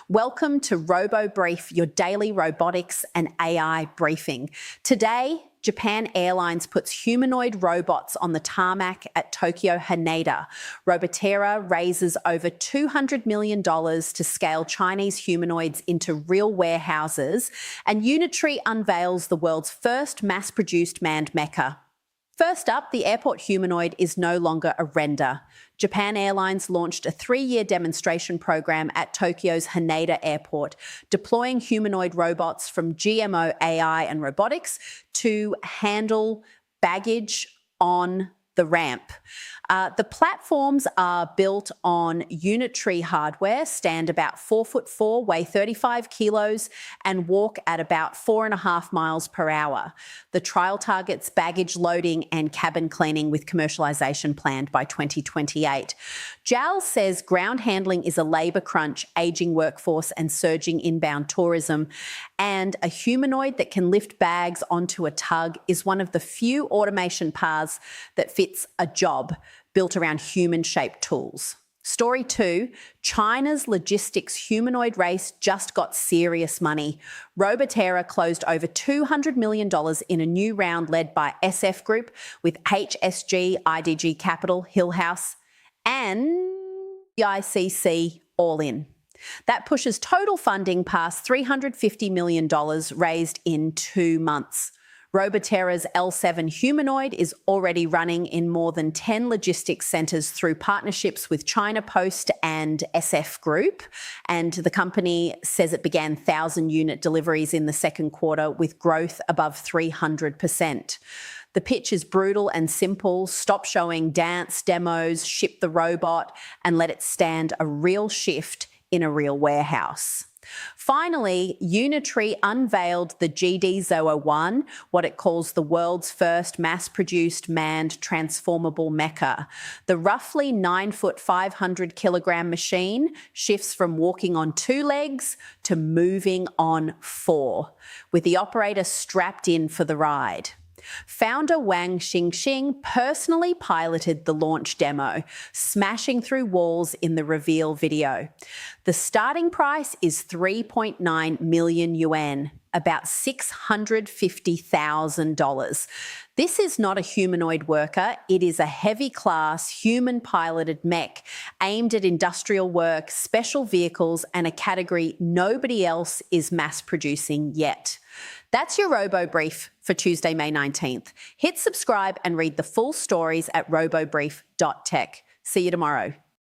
Welcome to RoboBrief, your daily robotics and AI briefing. Today, Japan Airlines puts humanoid robots on the tarmac at Tokyo Haneda. Robotera raises over $200 million to scale Chinese humanoids into real warehouses. And Unitree unveils the world's first mass-produced manned mecha. First up, the airport humanoid is no longer a render. Japan Airlines launched a 3-year demonstration program at Tokyo's Haneda Airport, deploying humanoid robots from GMO AI and Robotics to handle baggage on the ramp. The platforms are built on Unitree hardware, stand about 4'4", weigh 35 kilos, and walk at about 4.5 miles per hour. The trial targets baggage loading and cabin cleaning, with commercialization planned by 2028. JAL says ground handling is a labour crunch, ageing workforce and surging inbound tourism, and a humanoid that can lift bags onto a tug is one of the few automation paths that fits a job built around human-shaped tools. Story 2, China's logistics humanoid race just got serious money. Robotera closed over $200 million in a new round led by SF Group with HSG, IDG Capital, Hillhouse and CICC all in. That pushes total funding past $350 million raised in 2 months. Robotera's L7 humanoid is already running in more than 10 logistics centres through partnerships with China Post and SF Group, and the company says it began 1,000-unit deliveries in the second quarter with growth above 300%. The pitch is brutal and simple: stop showing dance demos, ship the robot, and let it stand a real shift in a real warehouse. Finally, Unitree unveiled the GD01, what it calls the world's first mass-produced manned transformable mecha. The roughly 9-foot, 500-kilogram machine shifts from walking on 2 legs to moving on 4, with the operator strapped in for the ride. Founder Wang Xingxing personally piloted the launch demo, smashing through walls in the reveal video. The starting price is 3.9 million yuan, about $650,000. This is not a humanoid worker. It is a heavy-class, human-piloted mech aimed at industrial work, special vehicles, and a category nobody else is mass-producing yet. That's your RoboBrief for Tuesday, May 19th. Hit subscribe and read the full stories at robobrief.tech. See you tomorrow.